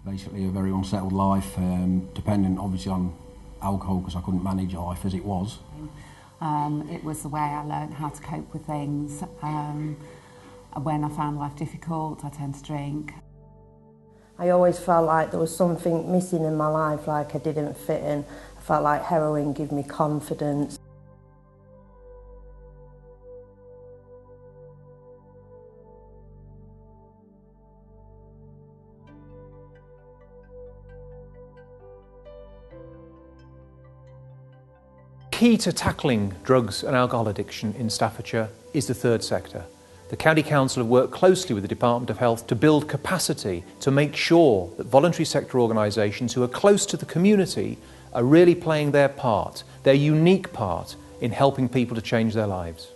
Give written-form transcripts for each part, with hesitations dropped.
Basically a very unsettled life, dependent obviously on alcohol because I couldn't manage life as it was. It was the way I learned how to cope with things. When I found life difficult, I tend to drink. I always felt like there was something missing in my life, like I didn't fit in. I felt like heroin gave me confidence. Key to tackling drugs and alcohol addiction in Staffordshire is the third sector. The County Council have worked closely with the Department of Health to build capacity to make sure that voluntary sector organisations who are close to the community are really playing their part, their unique part, in helping people to change their lives.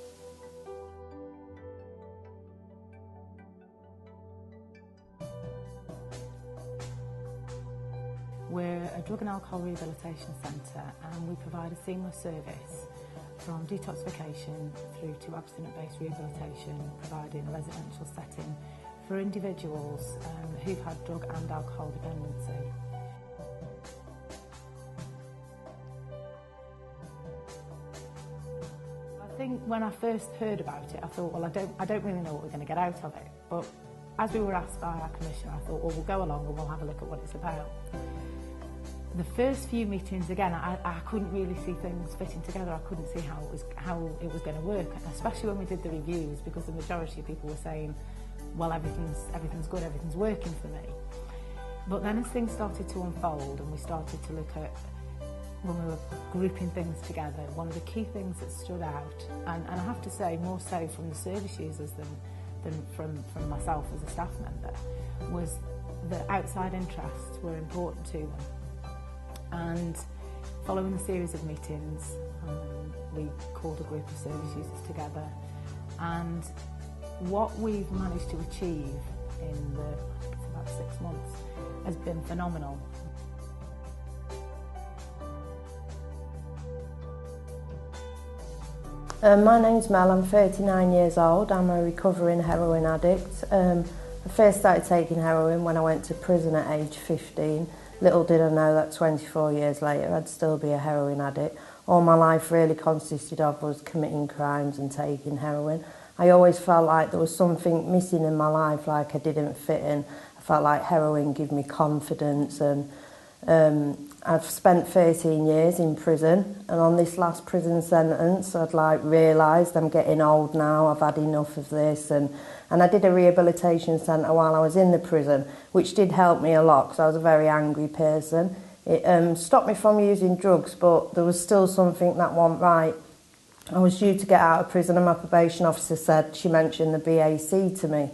We're a drug and alcohol rehabilitation centre and we provide a seamless service from detoxification through to abstinence-based rehabilitation, providing a residential setting for individuals who've had drug and alcohol dependency. I think when I first heard about it, I thought, well, I don't really know what we're going to get out of it. But as we were asked by our commissioner, I thought, well, we'll go along and we'll have a look at what it's about. The first few meetings, again, I couldn't really see things fitting together. I couldn't see how it was going to work, especially when we did the reviews, because the majority of people were saying, well, everything's good, everything's working for me. But then as things started to unfold and we started to look at, when we were grouping things together, one of the key things that stood out, and I have to say more so from the service users than from myself as a staff member, was that outside interests were important to them. And following a series of meetings, we called a group of service users together, and what we've managed to achieve in about 6 months has been phenomenal. My name's Mel, I'm 39 years old, I'm a recovering heroin addict. I first started taking heroin when I went to prison at age 15. Little did I know that 24 years later I'd still be a heroin addict. All my life really consisted of was committing crimes and taking heroin. I always felt like there was something missing in my life, like I didn't fit in. I felt like heroin gave me confidence, and I've spent 13 years in prison, and on this last prison sentence I'd realised I'm getting old now, I've had enough of this, and I did a rehabilitation centre while I was in the prison, which did help me a lot because I was a very angry person. It stopped me from using drugs, but there was still something that wasn't right. I was due to get out of prison and my probation officer said, she mentioned the BAC to me.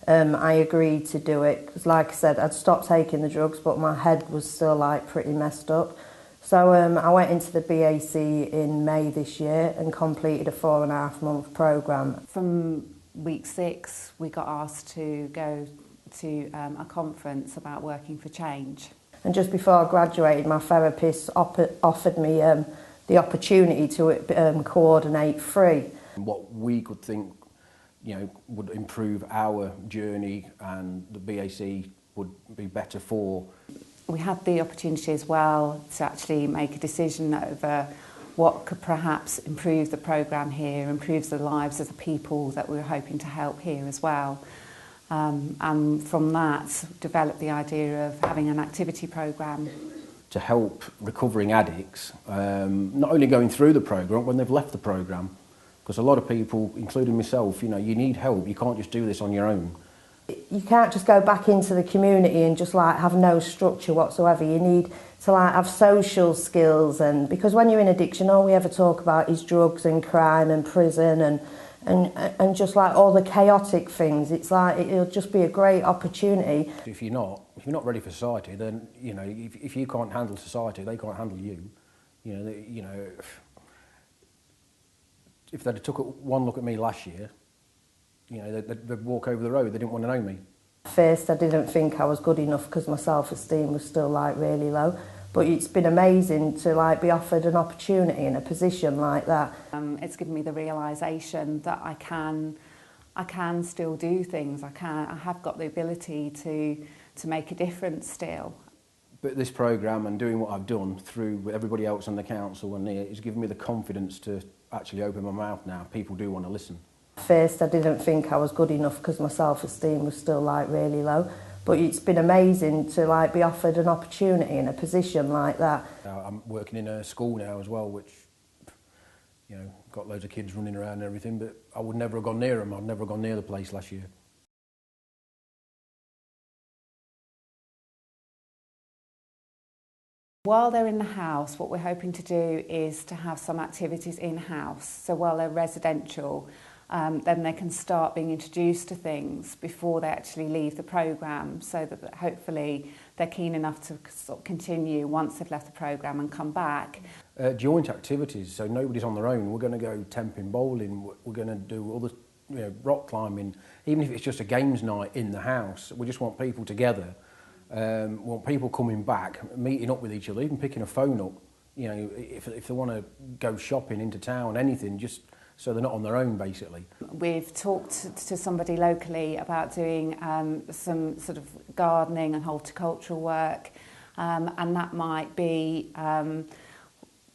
I agreed to do it because, like I said, I'd stopped taking the drugs, but my head was still pretty messed up. So I went into the BAC in May this year and completed a 4.5-month programme. From week 6, we got asked to go to a conference about working for change. And just before I graduated, my therapist offered me the opportunity to coordinate free. What we could think, would improve our journey and the BAC would be better for. We had the opportunity as well to actually make a decision over what could perhaps improve the programme here, improve the lives of the people that we were hoping to help here as well. And from that, developed the idea of having an activity programme. To help recovering addicts, not only going through the programme, when they've left the programme. Because a lot of people, including myself, you need help. You can't just do this on your own. You can't just go back into the community and just have no structure whatsoever. You need to have social skills, and because when you're in addiction, all we ever talk about is drugs and crime and prison and just all the chaotic things. It's it'll just be a great opportunity. If you're not ready for society, then if you can't handle society, they can't handle you. If they'd took one look at me last year, they'd walk over the road. They didn't want to know me. First, I didn't think I was good enough because my self-esteem was still really low. But it's been amazing to be offered an opportunity in a position like that. It's given me the realisation that I can still do things. I have got the ability to make a difference still. But this programme and doing what I've done through everybody else on the council and here has given me the confidence to actually open my mouth now. People do want to listen. At first I didn't think I was good enough because my self-esteem was still like really low, but it's been amazing to like be offered an opportunity in a position like that. I'm working in a school now as well, which, you know, got loads of kids running around and everything, but I would never have gone near them. I'd never have gone near the place last year. While they're in the house, what we're hoping to do is to have some activities in-house. So while they're residential, then they can start being introduced to things before they actually leave the programme, so that hopefully they're keen enough to sort of continue once they've left the programme and come back. Joint activities, so nobody's on their own. We're going to go temping bowling, we're going to do other, you know, rock climbing, even if it's just a games night in the house. We just want people together. Want people coming back, meeting up with each other, even picking a phone up, you know, if they want to go shopping into town, anything, just so they're not on their own, basically. We've talked to somebody locally about doing some sort of gardening and horticultural work, and that might be,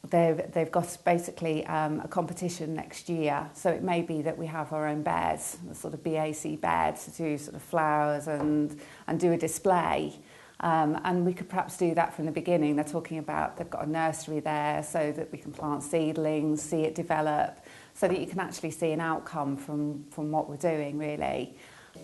they've got basically a competition next year, so it may be that we have our own beds, a sort of BAC bed, to do sort of flowers and do a display. And we could perhaps do that from the beginning. They're talking about, they've got a nursery there so that we can plant seedlings, see it develop, so that you can actually see an outcome from what we're doing, really.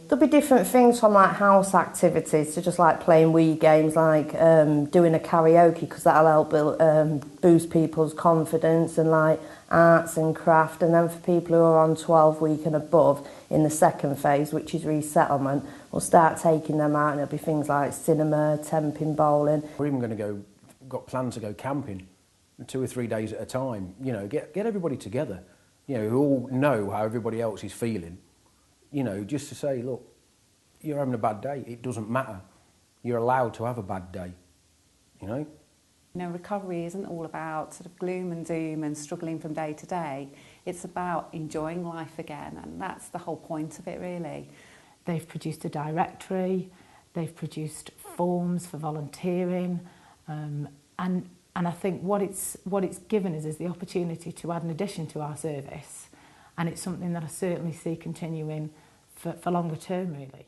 There'll be different things from like house activities to just like playing Wii games, like doing a karaoke, because that'll help boost people's confidence, and like arts and craft. And then for people who are on 12-week and above in the second phase, which is resettlement, we'll start taking them out, and it'll be things like cinema, temping, bowling. We're even going to got plans to go camping 2 or 3 days at a time. You know, get everybody together, you know, who all know how everybody else is feeling. You know, just to say, look, you're having a bad day, it doesn't matter. You're allowed to have a bad day, you know? You know, recovery isn't all about sort of gloom and doom and struggling from day to day. It's about enjoying life again, and that's the whole point of it, really. They've produced a directory, they've produced forms for volunteering, and I think what it's given us is the opportunity to add an addition to our service, and it's something that I certainly see continuing for longer term, really.